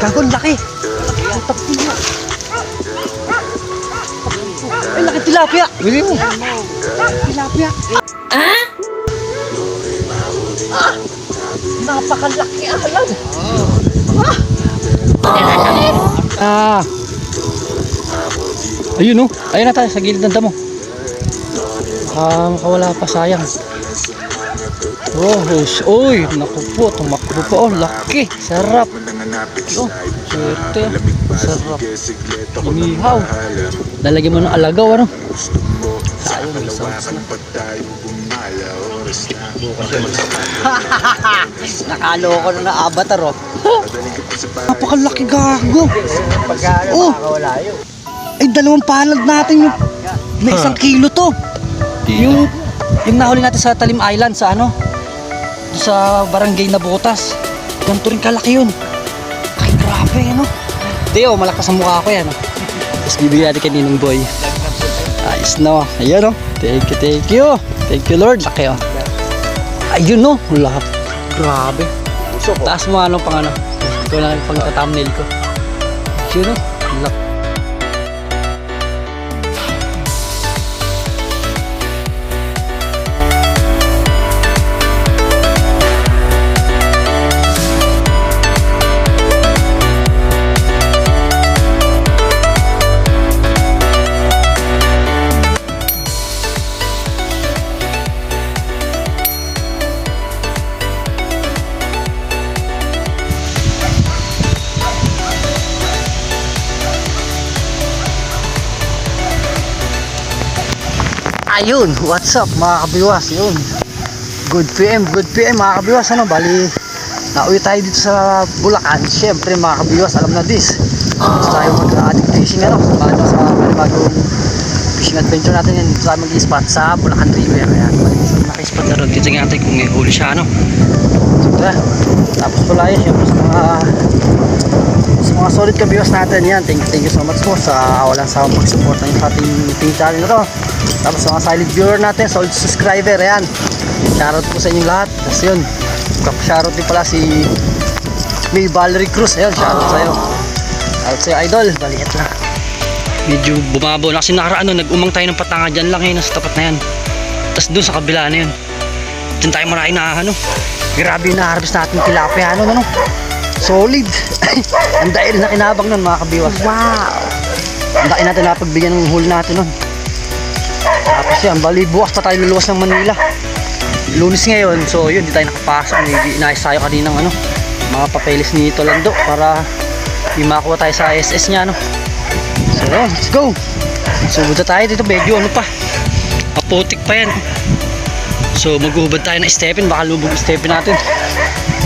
Gago, laki. Ay, laki tilapia. Bili mo. Tilapia. Ah? Napakalaki alam. Ah. Ayun, oh. Ayun na tayo sa gilid ng damo. Makawala pa, sayang. Oh, oy, naku po, tumakbo pa. Oh, laki, sarap. Oh, swerte. Sarap. Lumihaw. Lalagyan mo ng alagaw, ano? Sayang, may sauce na. Nakaloko na na avatar, oh. Napakalaki, gago. Oh, ay, dalawang palad natin yung may 1 kilo to. Yung nahuli natin sa Talim Island sa ano, sa barangay na Botas. Ganito rin kalaki yun. Ay, grabe, ano. Teo, malakas ang mukha ko yan, oh. Tapos bibigyan natin kay Ninong Boy. Ayos na, oh. Ayan, oh. Thank you. Thank you, Lord. Laki, oh. Ayun, oh. Lahat. Grabe. Taas mo ano pang ano. Ito lang yung pang-thumbnail ko. Ayun, oh. Laki. Ayun, what's up mga kabiwas, yun. Good PM mga kabiwas, ano, bali nauwi tayo dito sa Bulacan. Siyempre mga kabiwas, alam na this. Gusto tayo mag-addict fishing, ano, sa bagong fishing adventure natin yan. Dito tayo mag-spot sa Bulacan River. Ayan, naki-spot na ron. Titingnan natin kung may huli siya, ano. Tapos pala yun, siyempre sa mga solid kabiwas natin yan. Thank you so much po sa walang sawang pag-support ng ating team channel na to. Tapos sa mga silent viewer natin, solid subscriber, ayan, shoutout po sa inyong lahat. Tapos yun, shoutout din pala si May Valerie Cruz, ayan, shoutout sa'yo. Shoutout sa'yo, idol, baliit na. Medyo bumabaw na kasi nakaraan, nag-umang tayo ng patanga dyan lang, sa tapat na yan. Tapos dun sa kabila na yun, dyan tayo marami na, ano, grabe na harvest natin tilapia, ano, solid. Ang dahil na kinabang nun mga kabiwas. Wow, ang dahil natin napagbigyan ng huli natin nun. Tapos yan, bali bukas pa tayo luluwas ng Manila. Lunes ngayon, so yun, di tayo nakapasok. Inayos tayo kaninang ano, mga papeles ni Tolando para di makakuha tayo sa SS niya, ano. So yun, let's go. Sugod na tayo dito, medyo ano pa, maputik pa yan. So maghuhubad tayo ng stepin, baka lubog stepin natin.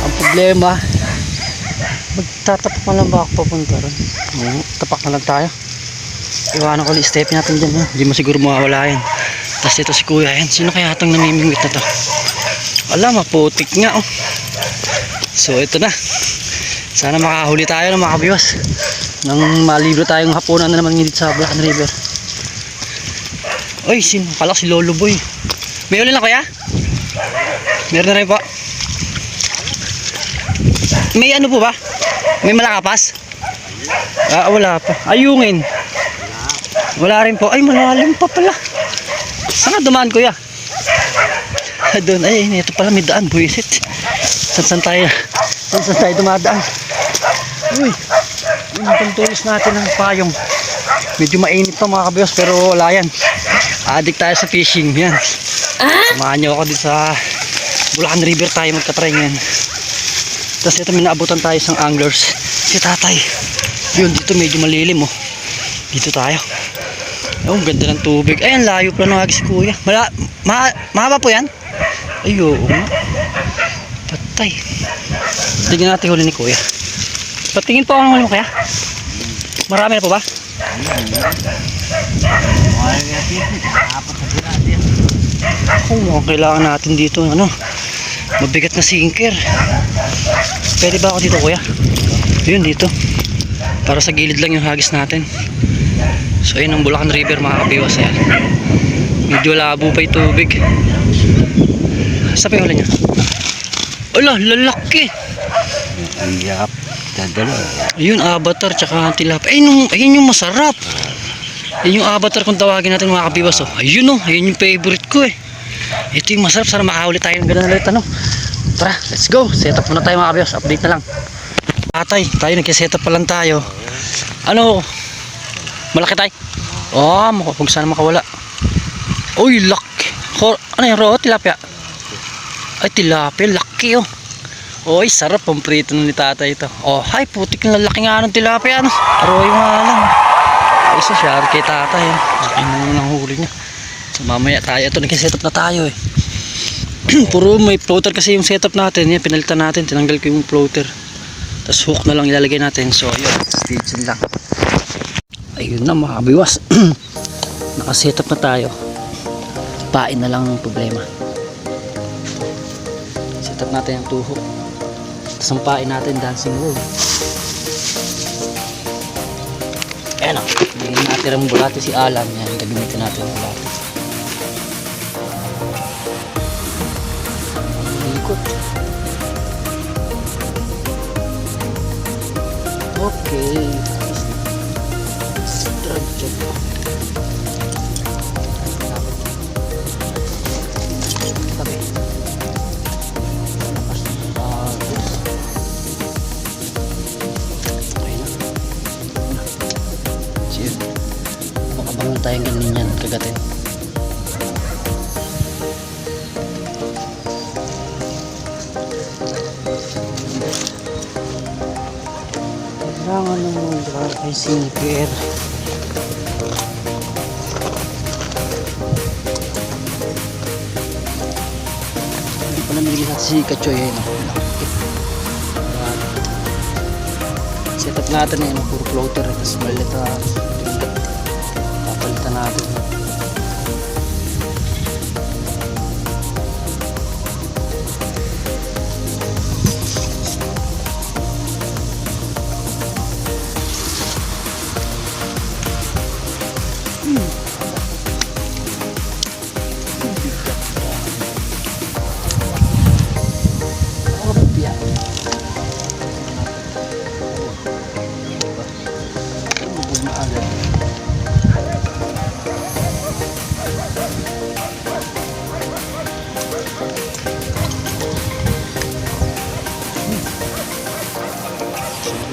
Ang problema, magtatapak na lang ba ako papunta ron? Tapak na lang tayo. Iwanan ko ulit stepin natin dyan, hindi mo siguro mawawala yan. Tapos dito si kuya, yan, sino kaya itong namimingwit na to? Alam, maputik nga, oh. So ito na, sana makahuli tayo ng mga kabiwas nang malibre tayong hapunan na naman dito sa Bulacan River. Oy, sino? Kala si Lolo Boy. May uli na kuya? Meron na rin po. May ano po ba? May malakapas? Wala pa. Ayungin. Wala rin po. Ay, malalim pa pala. Saan nga dumaan kuya? Doon. Ay, ito pala may daan. Buwisit. Saan tayo dumadaan? Uy, yung pagtulis natin ng payong. Medyo mainit pa mga kabiwas, pero wala yan. Addict tayo sa fishing. Yan. Samahan nyo ako dito sa Bulacan River, tayo magka-try yan. Tapos ito may naabutan tayo sa anglers. Si tatay. Yun, dito medyo malilim, oh. Dito tayo. Oh, ganda ng tubig. Ayan, layo pa ng si kuya. Mahaba po yan? Ay, oo nga. Patay. Tignan natin huli ni kuya. Patingin po ako ng huli mo kaya? Marami na po ba? Oh, kailangan natin dito, ano, mabigat na sinker. Pwede ba ako dito kuya? Yun, dito. Para sa gilid lang yung hagis natin. So ayun ang Bulacan River mga kabiwas, yan. Medyo labo pa yung tubig. Saan pa yung huli niya? Ala, lalaki. Yap. Dadala. Ayun, avatar tsaka tilapia. Ayun yung masarap. Ayun yung avatar kung tawagin natin mga kabiwas. Oh. Ayun oh, ayun yung favorite ko eh. Ito yung masarap. Sana makahuli tayo ng ganun ulit ano. Tara, let's go. Set up muna tayo mga kabiwas. Update na lang. Tatay, tayo nagsiset up pa lang tayo. Ano? Malaki tayo? Oh, huwag sana makawala. Uy, laki. Ano yung ro? Tilapia? Ay, tilapia. Laki oh. Oy, sarap ang prito ni tatay ito. Oh, hay, putik na laki nga ng tilapia. Ano? Aroy nga lang. Ay, isa siya kay tatay. Laki na naman ang huli niya. So, mamaya tayo. Ito, nagsiset up na tayo eh. Puro may floater kasi yung setup natin. Yan, pinalitan natin. Tinanggal ko yung floater. Tapos hook na lang ilalagay natin. So, ayun. Stay tuned lang. Ayun na mga kabiwas. Nakasetup na tayo. Pain na lang ang problema. Setup natin yung tuhok. Sampain natin dancing roll. Ayan o. Hindi natin ang bulate si Alan. Yan, gagamitin natin ang bulate. Ikot. Okay. Drag check. Tabi. Makabangon tayong ganyan yan, kagatin. Kailangan naman ay sinipir. Hindi pa namin natin si Kachoy eh, no? Setup natin eh, no? Puro floater, tapos malit na papalitan natin.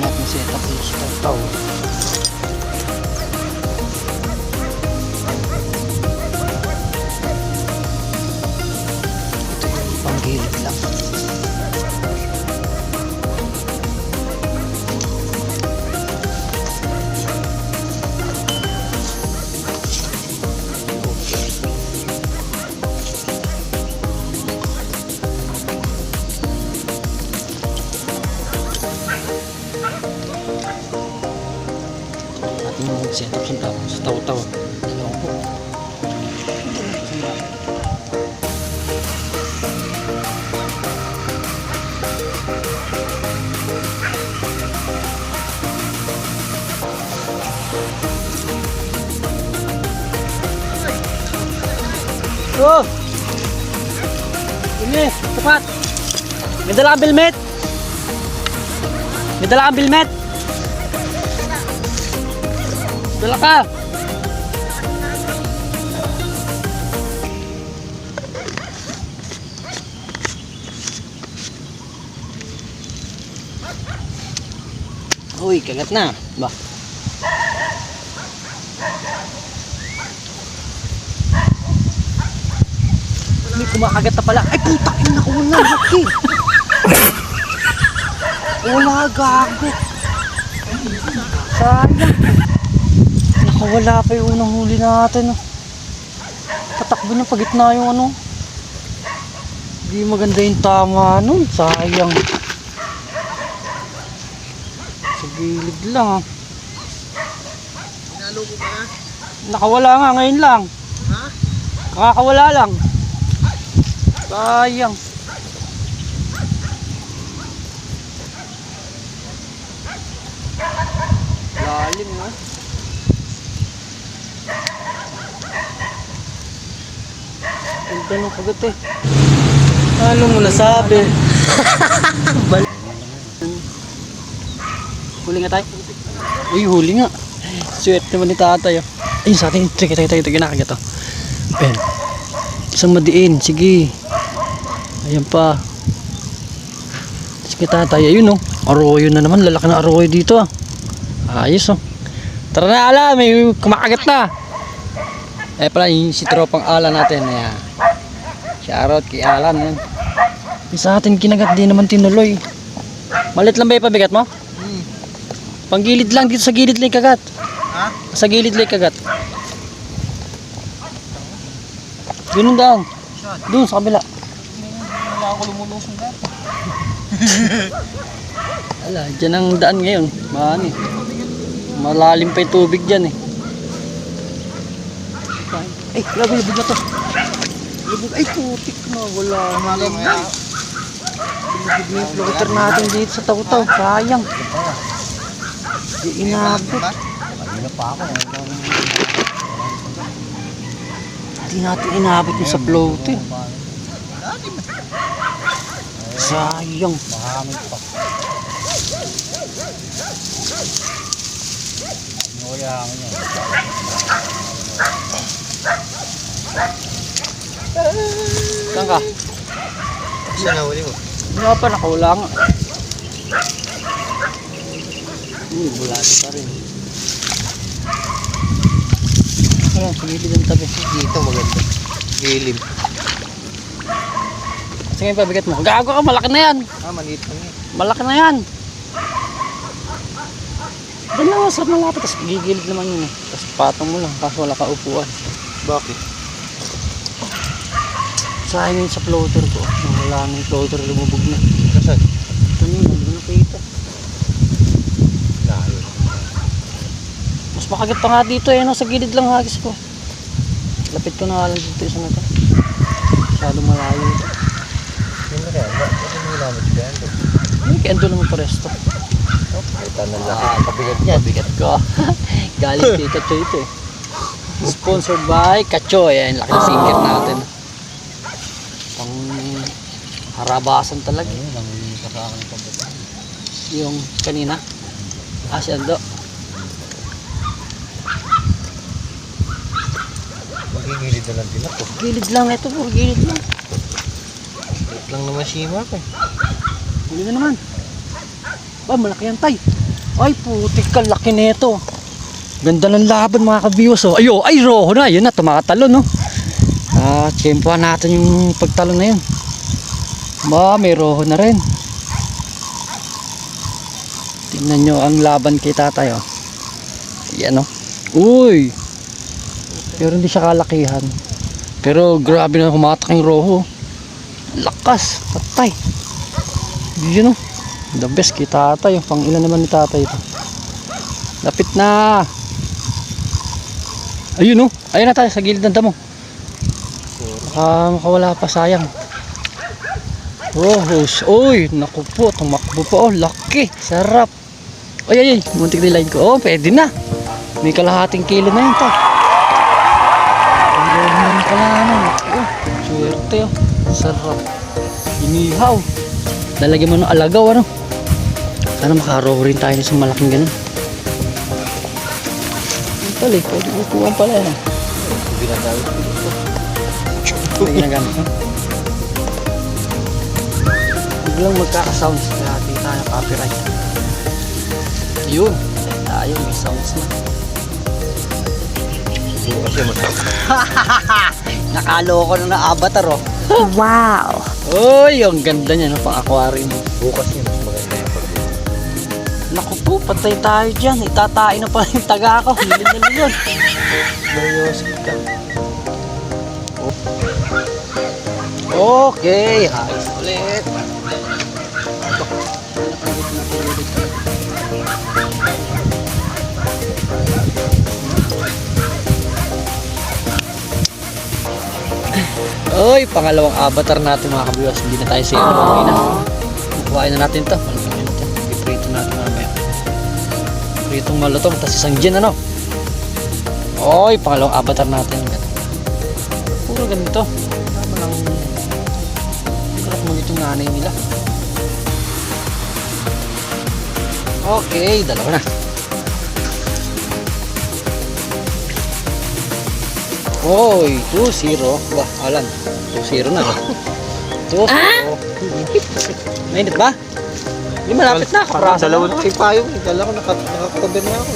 Natin setup yung start. Ito yung panggilid lang. Yung setup sa taw-taw. Ewan ko. Oh! Ini, cepat! May dala kang bilmet! May dala kang bilmet! Dala ka! Uy, kagat na. Ba? May kumakagat na pala. Ay, putak! Naku, wala. Laki! Wala, gago. Sayang. Nakawala pa yung unang huli natin. Patakbo niya pagitna yung ano. Hindi maganda yung tama nun. Sayang. Sa gilid lang. Nalogo ka na? Nakawala nga ngayon lang. Ha? Kakawala lang. Sayang. Lalim na. Ganda ng kagat eh. Ano mo nasabi? Huli nga tayo. Uy, huli nga. Sweet naman ni tatay. Oh. Ayun sa atin. Sige, tayo ginakagat. Oh. Ayan. Isang madiin. Sige. Ayan pa. Sige tatay. Ayun oh. Arroyo na naman. Lalaki na arroyo dito ah. Ayos oh. Tara na ala. May kumakagat na. Eh pala yung si tropang Alan natin. Ayan. Shoutout kay Alan. Ayan. Sa atin kinagat din naman tinuloy. Malit lang ba yung pabigat mo? Panggilid lang dito sa gilid lang kagat. Ha? Sa gilid lang kagat. Doon daan. Doon sa kabila. Wala ako lumulusong ka. Ala, dyan ang daan ngayon. Maani. Malalim pa yung tubig dyan eh. Ay, grabe lubog na to. Lubog. Ay, putik na. Wala. Lubog na yung floater natin dito sa taw-taw. Sayang. Di inabot. Kanina pa ako. Hindi natin inabot yung sa floater. Sayang. Mahamid pa. Inuuyahan niya. Saan ka? Saan na huli mo? Hindi pa nakawala nga. Bulati pa rin. Ayan, sigilid ang tabi. Dito maganda. Gilim. Sige yung pabigat mo. Gago ka, malaki na yan. Maliit lang yan. Malaki na yan. Doon lang sa malapit. Tapos gigilid naman yun eh. Tapos patong mo lang. Kaso wala ka upuan. Bakit? Sayang yun sa floater ko. Nung wala na yung floater, lumubog na. Kasal? Ito na yun, hindi na kita. Layo. Mas makagat pa nga dito eh. Sa gilid lang hagis ko. Lapit ko na lang dito isa na ito. Masyado malayo ito. Hindi na kaya. Bakit mo namin si Bendo? Hindi, kaya ando naman paresto. Ito na lang. Pabigat niya. Pabigat ko. Galing kay Kachoy ito eh. Sponsored by Kachoy. Ayan, laki na singer natin. Pang harabasan talaga. Ayun, nangunin ka sa akin pabigat. Yung kanina. Si Ando. Magigilid na lang din ako. Gilid lang ito po. Gilid lang. Wait lang naman si Mark eh. Huli na naman. Ba, malaki yan tay. Ay, putik ka. Laki nito. Ganda ng laban mga ka-viewers. Oh. Ayo, ay, roho na. Yun na, tumakatalo no. Tiyempohan natin yung pagtalo na yun. Ba, may roho na rin. Tingnan nyo ang laban kay tatay. Oh. Yan oh. Uy. Pero hindi siya kalakihan. Pero grabe na humatak yung roho. Lakas. Patay. Yun oh. The best kay tatay. Oh. Pang ilan naman ni tatay ito. Lapit na. Ayun oh. Ayun na tayo sa gilid ng damo. Makawala pa, sayang. Rohos. Uy, naku po, tumakbo pa. Oh, laki. Sarap. Ay, muntik na line ko. Oh, pwede na. May kalahating kilo na yun, tay. Ang gawin pala naman. Oh, swerte, oh. Sarap. Inihaw. Lalagyan mo ng alagaw, ano. Sana makaroho rin tayo sa malaking ganun. Yung pala, pwede upuan pala yan. Binatawid. Hindi ginagamit mo. Biglang magkaka-sounds kaya di tayo copyright. Yun, tayo may sounds na. Bukas yan Nakaloko na ng avatar oh. Wow! Uy, ang ganda niya no, pang aquarium. Bukas yan. Mas maganda yung pag-ibig. Naku po, patay tayo dyan. Itatain na pa yung taga ko. Milyon. Loyos ka. Okay, ayos ulit. Oy, pangalawang avatar natin mga kabiwas. Hindi na tayo safe. Okay na. Kuhain na natin to. I-prito natin mamaya. Pritong malutong. Tapos isang gin ano. Oy, pangalawang avatar natin. Puro ganito. Tama lang. Hindi ko na kumagit yung nanay nila. Okay, dalawa na. Oy, 2-0. Ba, Alan. 2-0 na. 2-0. Mainit ba? Hindi malapit na. Kaprasa. Dalawa na kayo payong. Kala ko nakakakover na ako.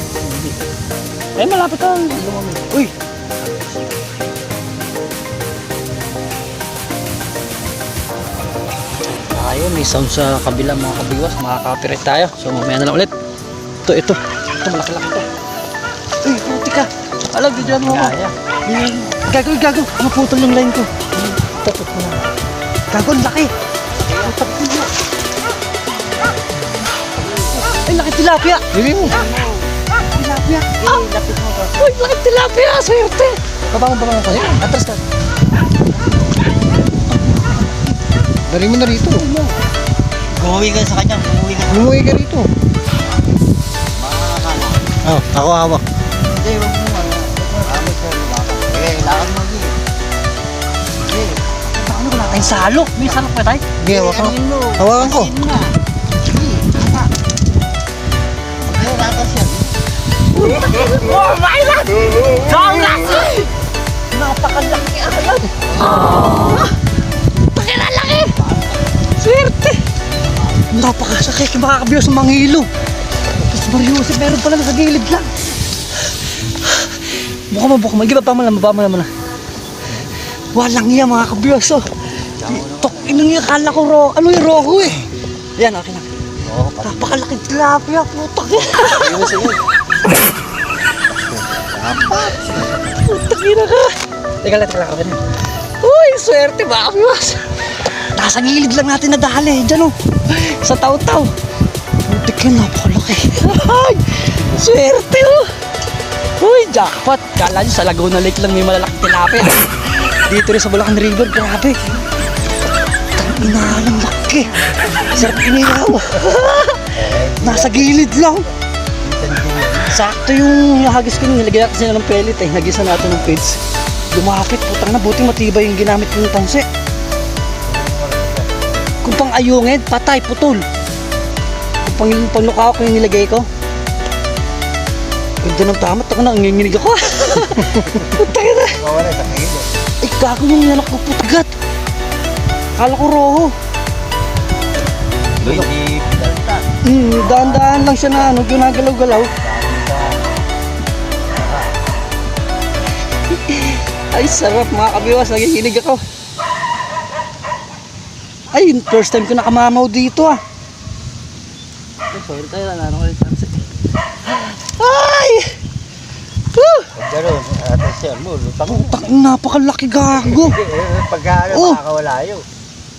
Eh, malapit na. Uy. Ayun, may sound sa kabila mga kabiwas. Makaka-copyright tayo. So, mamaya na lang ulit. Ito. Ito, malaki-laki to. Uy, puti ka. Alam, video mo ako. Gago. Maputol yung line ko. Tapos mo na. Gago, laki. Tapos mo. Ay, laki tilapia. Hindi mo. Tilapia. Uy, laki tilapia. Swerte. Babangon ka. Atras ka. Dari mo na rito. Umuwi ka sa kanya, Umuwi ka rito. makakakala. Oh, ako hawak. Hindi, wag mo ano. Marami ka lakad. Lakad mo din. Hindi. Ano wala tayong salok? May salok pa tayo? Hindi, hawak ko. Anuin mo. Hawakan ko. Asin na. Hindi, tama. Okay, ratas yan. Oh my God! Napakalaki agad! Pakilalaki! Swerte! Napakasakit yung makakabiyo sa mga hilo. Tapos Mariusip, meron pala sa gilid lang. Buka mo. Ibaba mo na. Walang iya mga kabiyoso. Tok, inang iya, kala ko ano yung roho eh. Yan, okay na. Napakalaking tilapia, putak yan. Putak ina ka. Teka lang kami na. Uy, swerte ba kami mas? Nasa gilid lang natin nadali. Diyan o. Sa taw-taw. Putak yan, napakalaki. Ay, swerte o. Uy, jackpot. Kala nyo sa Laguna Lake lang may malalaking tilapia. Dito rin sa Bulacan River, grabe. Tanginalang laki. Sarap inihaw. Nasa gilid lang. Sakto yung hagis ko nung nilagyan kasi ng pellet eh. Nagisa natin ng peds. Lumapit, putang na. Buti matibay yung ginamit ko ng tansi. Kung pang ayungin, patay, putol. Kung pang lukaw ko yung nilagay ko. Ganda ng tamat. Ako na, nanginginig ako. Putay na. Mawala sa kilo. Ay, gago yung anak ko, putagat. Kala ko roho. Hindi pinalta. Daan-daan lang siya na ano, ginagalaw-galaw. Ay, sarap mga kabiwas, nagihilig ako. Ay, first time ko nakamamaw dito ah. Sorry tayo, ano ko yung chance. Ay! Woo! Gano'n, atas yan mo. Lutang mo. Putak, napakalaki gago. Pagkano, Oh. makakawala yun.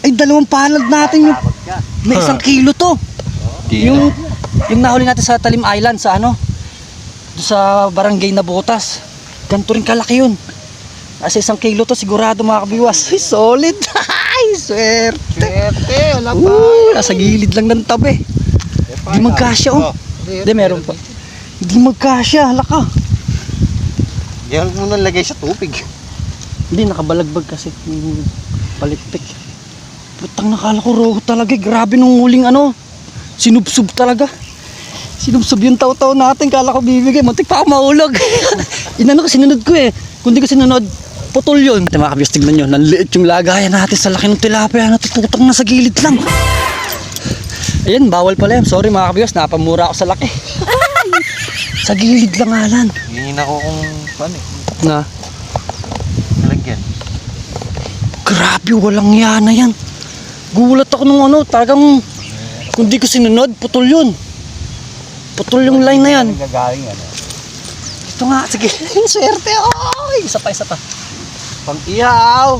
Ay, dalawang palad natin yung... Takot ka. May 1 kilo to. Yung nahuli natin sa Talim Island sa ano? Doon sa barangay na Botas. Ganito rin kalaki yun. Kasi 1 kilo to sigurado mga kabiwas. Ay, solid. Ay, swerte. Swerte, wala pa. Nasa gilid lang ng tabi. Hindi magkasya oh. Hindi, meron pa. Hindi magkasya, halaka. Diyan mo nang lagay sa tubig. Hindi, nakabalagbag kasi yung palitpik. Putang nakala ko roho talaga. Grabe nung huling ano. Sinubsub talaga. Sinubsub yung taw-taw natin. Kala ko bibigay. Muntik pa ako mahulog. Inano ko, sinunod ko eh. Kung di ko sinunod, putol yun. Mga kabiyos, tignan nyo. Nanliit yung lagayan natin sa laki ng tilapia. Natututang na sa gilid lang. Ayan, bawal pala yan. Sorry mga kabiyos, napamura ako sa laki. Sa gilid lang Alan. Hingin ako kung paano eh. Na, Nalagyan. grabe, walang yana yan. Gulat ako nung ano, talagang kung di ko sinunod, putol yun. Putol yung line na yan. Gagaling ano. Ito nga, sige. Swerte. Oy, isa pa. Pang-ihaw.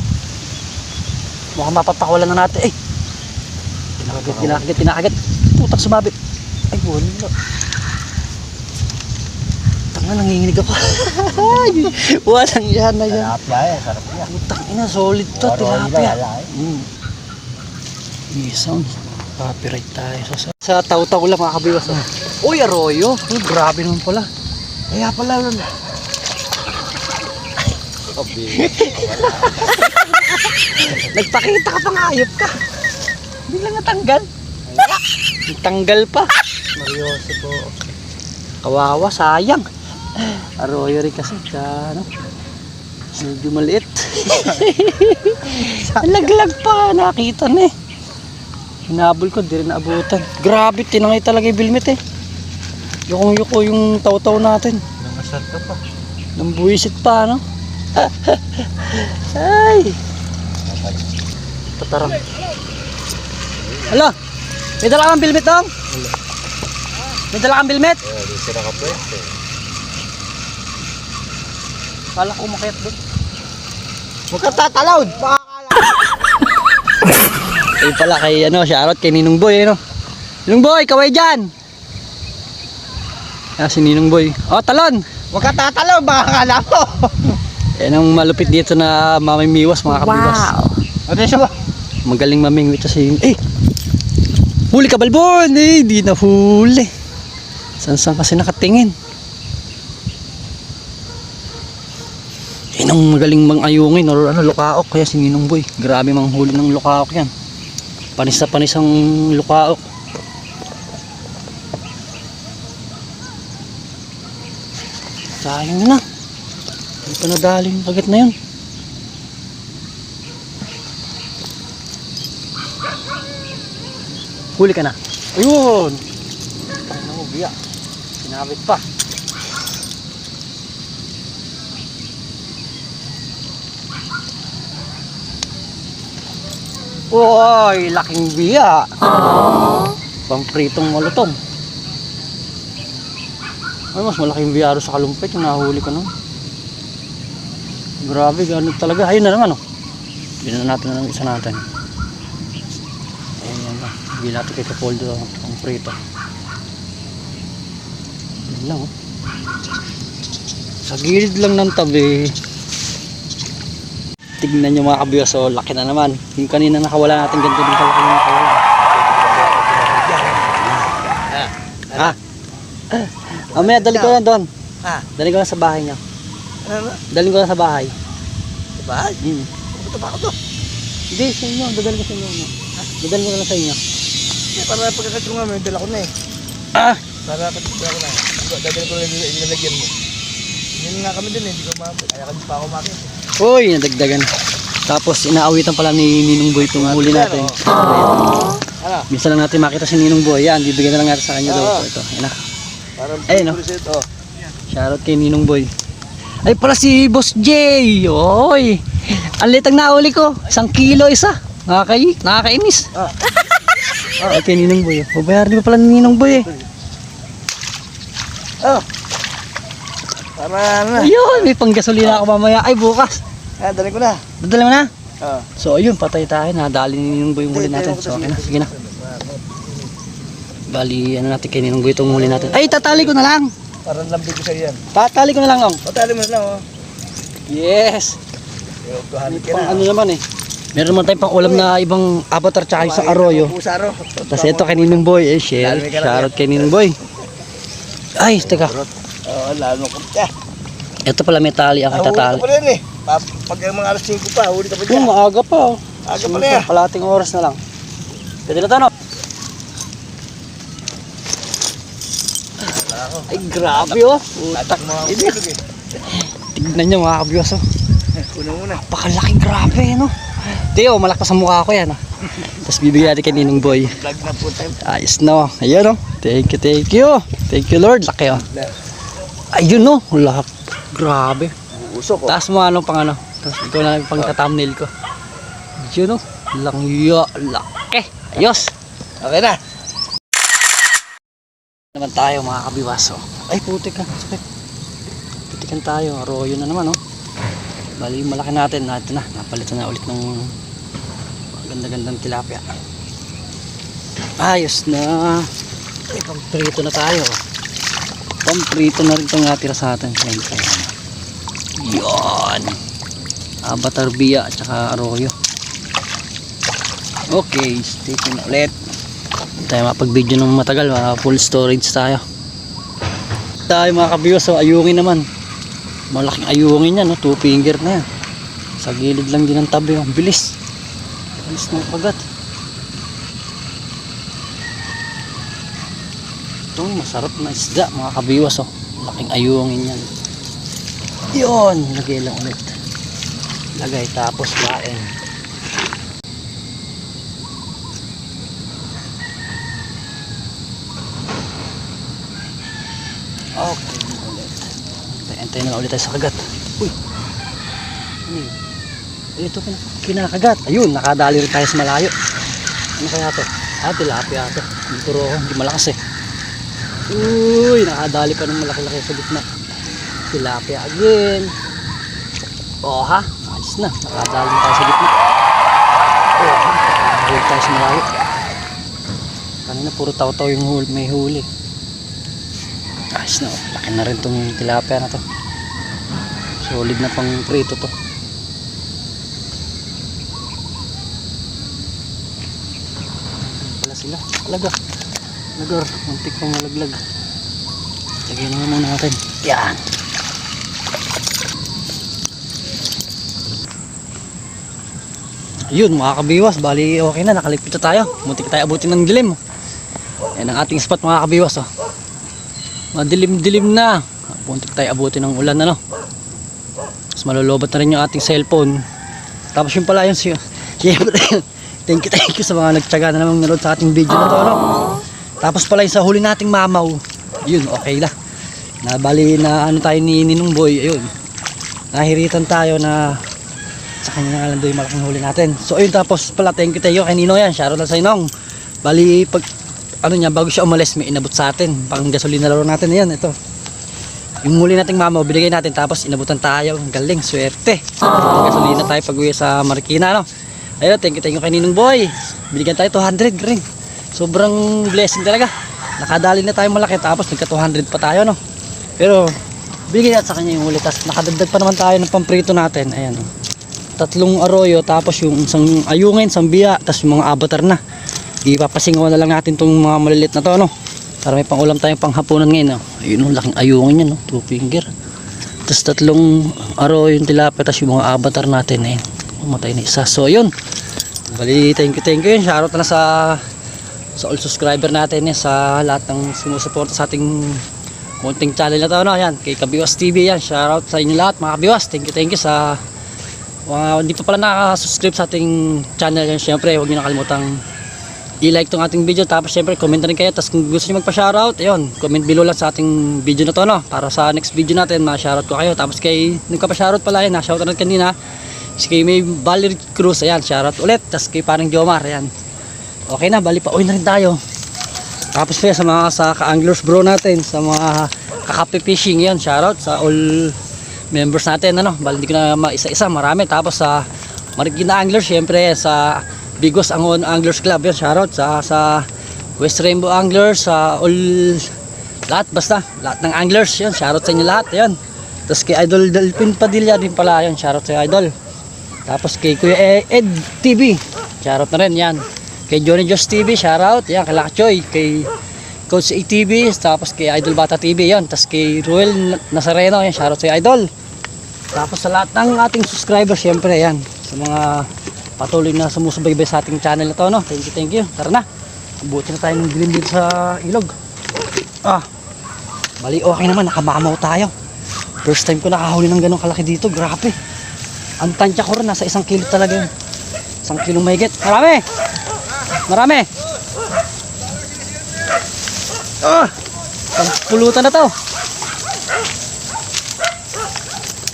Mukhang mapapakawalan na natin. Tinakagat. Putak sumabit. Ay, wala. Tanga, nanginginig ako. Walang yana yan. Tilapia yan, sarap yan. Putak ina, solid to, tilapia. Sound. Copyright tayo. Sa taw-taw lang mga kabiwas. Uy, arroyo. Uy, grabe naman pala. Kaya pala nun. Nagpakita ka pang ayop ka. Hindi lang natanggal. Tanggal pa. Marioso po. Kawawa, sayang. Arroyo rin kasi, ano, medyo maliit. Laglag pa, nakita na eh. Hinabol ko, di rin naabutan. Grabe, tinangay talaga yung bilmit eh. Yukong-yuko yung taw-taw natin. Nangasal ka pa. Nambuisit pa, no? Ay! Patarang. Hala! May dala kang bilmit dong? May dala kang bilmit? Di sila ka pwede. Kala ko umakyat doon. Huwag kang tatalawd. Baka Eh pala kay ano, shoutout kay Ninong Boy, ano? Ninong Boy, kaway dyan! Ah, si Ninong Boy. Oh, talon! huwag kang tatalawd. Baka akala mo. Yan ang malupit dito na mamimiwas, mga kabiwas. Ano siya ba? Magaling mamingwit kasi. Eh! Huli ka, Balbon! Eh, di na huli. San kasi nakatingin. Yan ang magaling mang-ayungin or ano, lukaok. Kaya si Ninong Boy. Grabe mang huli ng lukaok yan. Panis na panis ang lukaok. Sayang na. Hindi pa nadali yung kagat na yun. Huli ka na. Ayun! Ano, biya. Sinabit pa. Uy, laking biya. Pampritong malutong. Ay, mas malaking biya sa kalumpit yung nahuli ko nun. Grabe, ganun talaga. Ayun na naman, oh. Binan natin na ng isa natin. Ayan na. Hindi natin kay Kapoldo ang prito. Yun lang, oh. Sa gilid lang ng tabi. Tignan nyo mga kabiyos, so laki na naman. Yung kanina nakawala natin, ganito din kalaki yung nakawala. Mamaya, dali ko lang doon. Dali ko lang sa bahay niyo. Ano? Dali ko lang sa bahay. Diba? Pupunta pa ako to. Hindi, sa inyo. Dadali ko sa inyo. No? Dadali ko lang sa inyo. Para pagkakatro nga, may dala ko na eh. Para pagkakatro ko na. Dadali ko lang ilalagyan mo. Hindi nga kami din eh. Hindi ko kaya kami pa ako makit. Uy, nadagdagan. Tapos inaawitan pala ni Ninong Boy itong huli natin. Ano? Minsan lang natin makita si Ninong Boy. Yan, bibigyan na lang natin sa kanya daw. Ito. Ayan na. Ayun, no? Shoutout kay Ninong Boy. Ay pala si Boss J. Oy. Ang litang nauli ko. 1 kilo isa. Nakakainis. Ay kay Ninong Boy. Babayaran di pa pala ni Ninong Boy eh. Oh. Para na. Ayun, may panggasolina ako mamaya. Ay bukas. Dali ko na. Dadala mo na? Oo. So ayun, patay tayo. Nadali ni Ninong Boy yung huli natin. So okay na. Sige na. Bali, ano natin kay Ninong Boy itong huli natin. Ay, tatali ko na lang. Parang lambig ko sa'yo yan. Tatali ko na lang, Ong. Patali mo na lang oh. Yes. May Pang ano naman eh. Meron naman tayong pang ulam na ibang avatar tsaka isang arroyo. Pusaro. Tapos ito kay Ninong Boy. Eh, share. Shoutout kay Ninong Boy. Ay, teka. Oo, lalo ko pa. Ito pala may tali. Ang Huli tatali. ka pa rin eh. Pag mga alas 5 pa, huli ka pa Oh, dyan. maaga pa oh. Aga pa na yan. Kalating oras na lang. Pwede na to, no? Ay, grabe oh. Tatak mo ang bilog eh. Tignan nyo mga kabiyos oh. Una muna. Napakalaki, grabe no. Teo, malakpas ang mukha ko yan oh. Tapos bibigyan natin kay Ninong Boy. Vlog na po tayo. Ayos no. Ayun oh. Thank you, thank you. Thank you Lord. Laki oh. Ayun no. Wala. Grabe. Usok oh. Taas mo ano pang ano. Tapos ikaw na pang thumbnail ko. Ayun oh. Langya. Laki. Ayos. Okay na. Naman tayo mga kabiwaso. Ay putik ka. Sakit. Putikan tayo. Arroyo na naman oh. Bali malaki natin. Ito na. Napalitan na ulit ng ganda-gandang tilapia. Ayos na. Ay pamprito na tayo. Pamprito na rin itong natira sa atin. Siyempre. Yan. Avatar Bia at saka arroyo. Okay. Stay tuned ulit. Tayo mapag-video ng matagal, full storage tayo. Tayo mga kabiyos, so ayungin naman. Malaking ayungin yan, no? 2 finger na yan. Sa gilid lang din ng tabi, ang bilis. Bilis ng kagat. Itong masarap na isda mga kabiwas oh. Laking ayungin yan. Yun, lagay lang ulit. Lagay tapos kain. Okay, ulit. Antay na lang ulit tayo sa kagat. Uy. Ito kinakagat. Ayun, nakadali rin tayo sa malayo. Ano kaya to? Tilapia to. Hindi puro hindi malakas eh. Uy, nakadali pa ng malaki-laki sa gitna. Tilapia again. Oh ha, ayos na. Nakadali tayo sa gitna. Oh, nakadali tayo sa malayo. Kanina puro taw-taw yung huli, may huli. Ayos na, laki na rin tong tilapia na to. Solid na pang prito to. Pala sila, alaga. Lagar, muntik pang malaglag. Lagyan naman muna natin. Yan. Yun mga kabiwas, bali okay na, nakaligpit na tayo. Muntik tayo abutin ng dilim. Yan ang ating spot mga kabiwas oh. Madilim-dilim na. Muntik tayo abutin ng ulan ano. Tapos malolobat na rin yung ating cellphone. Tapos yung pala yun siyempre thank you sa mga nagtyaga na namang nanood sa ating video na to ano. Tapos pala yung sa huli nating mamaw. Yun okay na. Nabali na ano tayo ni Ninong Boy. Ayun. Nahiritan tayo na sa kanya nga lang doon yung malaking huli natin. So ayun, tapos pala thank you tayo kay Nino yan. Shoutout na sa Inong. Bali pag ano niya, bago siya umalis may inabot sa atin. Pang gasolina laro natin yan. Ito. Yung huli nating mamaw binigay natin tapos inabutan tayo. Galing, swerte. Gasolina tayo pag uwi sa Marikina no. Ayun, thank you kay Ninong Boy. Binigyan tayo 200 green. Sobrang blessing talaga. Nakadali na tayo malaki tapos nagka 200 pa tayo no. Pero bigyan natin sa kanya yung huli. Tapos nakadagdag pa naman tayo ng pamprito natin. Ayan. 3 arroyo tapos yung isang ayungin, isang biya, tapos yung mga avatar na. Ipapasingaw na lang natin tong mga malilit na to no. Para may pangulam tayong panghapunan ngayon no. Ayun, laking ayungin yan no, 2 finger. Tapos 3 arroyo yung tilapia, tapos yung mga avatar natin eh. Umatay na isa. So ayun. Bali, thank you yun. Shoutout na sa all subscriber natin eh, sa lahat ng sumusuporta sa ating munting channel na to no. Yan, kay Kabiwas TV yan. Shoutout sa inyo lahat mga Kabiwas. Thank you sa hindi pa pala nakaka-subscribe sa ating channel yan. Syempre, huwag niyo nakalimutang i-like tong ating video. Tapos syempre, comment na rin kayo. Tapos kung gusto niyo magpa-shoutout, ayun, comment below lang sa ating video na to no. Para sa next video natin, ma-shoutout ko kayo. Tapos kay nagpa-shoutout pala yun, na-shoutout rin kanina. Kasi kay may Valerie Cruz, ayan, shoutout ulit. Tapos kay parang Jomar, ayan. Okay na, bali pa uwi na rin tayo. Tapos sa mga ka-anglers bro natin, sa mga kakape fishing yan, shoutout sa all members natin ano. Bali hindi ko na maisa-isa, marami. Tapos sa Marikina Anglers, syempre sa Bigos Angon Anglers Club yan, shoutout sa West Rainbow Anglers, sa all lahat, basta lahat ng anglers yan, shoutout sa inyo lahat yan. Tapos kay Idol Delpin Padilla din pala yan, shoutout sa Idol. Tapos kay Kuya Ed TV, shoutout na rin yan. Kay Johnny Josh TV, shoutout yan. Kay Lakchoy, kay Coach ATV, tapos kay Idol Bata TV yan. Tapos kay Ruel Nazareno yan, shoutout sa Idol. Tapos sa lahat ng ating subscribers, syempre yan, sa mga patuloy na sumusubaybay sa ating channel na to no. Thank you. Tara na, abuti na tayo ng dilim dito sa ilog. Bali okay naman, nakamamaw tayo. First time ko nakahuli ng ganong kalaki dito, grabe. Ang tansya ko rin, nasa 1 kilo talaga yun. 1 kilong mahigit. Marami. Pulutan na to.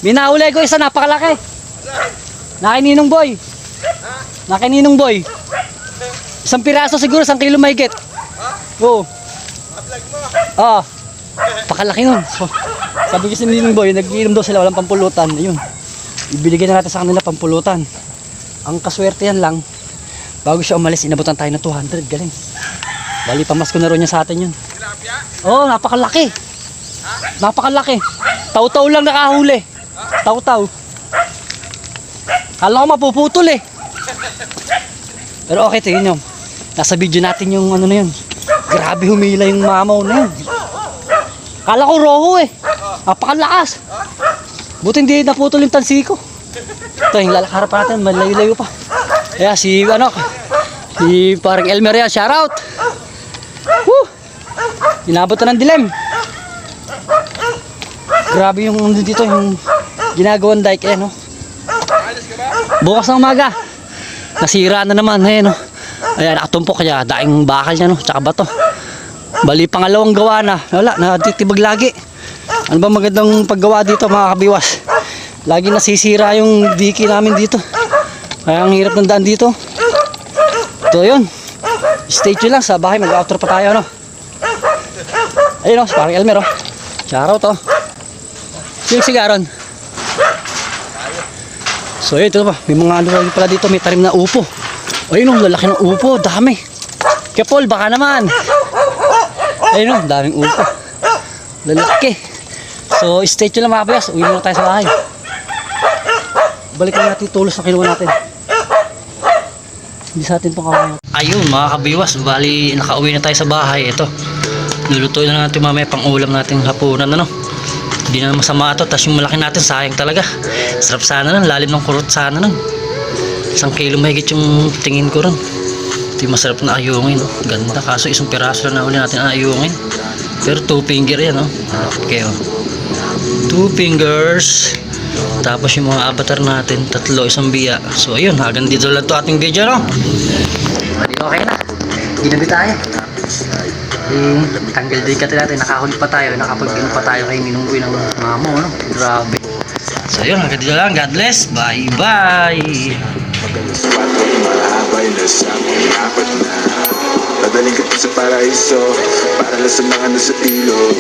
Minahuli ko isa, napakalaki. Nakininong boy. Nakininong boy. 1 piraso siguro, 1 kilo mahigit. Oo. Pakalaki nun. So, sabi ko si Ninong Boy, nag-iinom daw sila, walang pampulutan. Ayun. Ibigay na natin sa kanila pampulutan. Ang kaswerte yan lang, bago siya umalis, inabutan tayo ng 200. Galing. Bali, pamasko na rin niya sa atin yun. Oo, napakalaki. Napakalaki. Taw-taw lang nakahuli. Taw-taw. Kala ko mapuputol eh. Pero okay, tingin nyo. Nasa video natin yung ano na yun. Grabe humila yung mamaw na yun. Kala ko roho eh. Napakalakas. Buti hindi naputol yung tansi ko. Ito yung lalakaran pa natin, malayo-layo pa. Kaya si parang Elmer yan, shoutout. Woo! Inabot na ng dilim. Grabe yung dito yung ginagawang dike eh, no? Bukas ng umaga. Nasira na naman eh, no? Ayan, nakatumpok kaya daing bakal niya, no? Tsaka bato. Bali, pangalawang gawa na. Wala, natitibag lagi. Ano ba magandang paggawa dito, mga kabiwas? Lagi nasisira yung diki namin dito. Kaya ang hirap ng daan dito. So, yun. Stay tuned lang sa bahay. Mag-outro pa tayo, no? Ayun, no? Si Parang Elmer, oh. Shoutout, oh. Sino sigaron? So ito pa, may mga ano pala dito, may tarim na upo. Ayun, lalaki ng upo, dami. Kaya Paul, baka naman. Ayun, daming upo. Lalaki. So stay tuned lang mga kabayas, uwi muna tayo sa bahay. Balik na natin yung tulos na kinuha natin. Hindi sa atin itong kawayan. Ayun mga kabiwas, bali nakauwi na tayo sa bahay. Ito, lulutuin na natin mamaya pang ulam natin hapunan, ano. Hindi na masama ito, tapos yung malaki natin sayang talaga. Sarap sana nun, lalim ng kurot sana nun. 1 kilo mahigit yung tingin ko ron. Ito yung masarap na ayungin, no? Ganda, kaso isang piraso lang na uli natin ayungin. Pero 2 finger yan, no? Okay, oh. 2 fingers. Tapos yung mga avatar natin, 3, 1 biya. So ayun, hanggang dito lang ito ating video, no? Bali okay na, ginabi tayo. Tanggal din ka natin, nakahuli pa tayo, nakapag-ino pa tayo kay minunggoy ng mamo, no? Grabe. So yun, hanggang dito lang. God bless. Bye bye. Mahabay na sa mga apat na Dadaling kita sa paraiso Para lang sa mga nasa ilog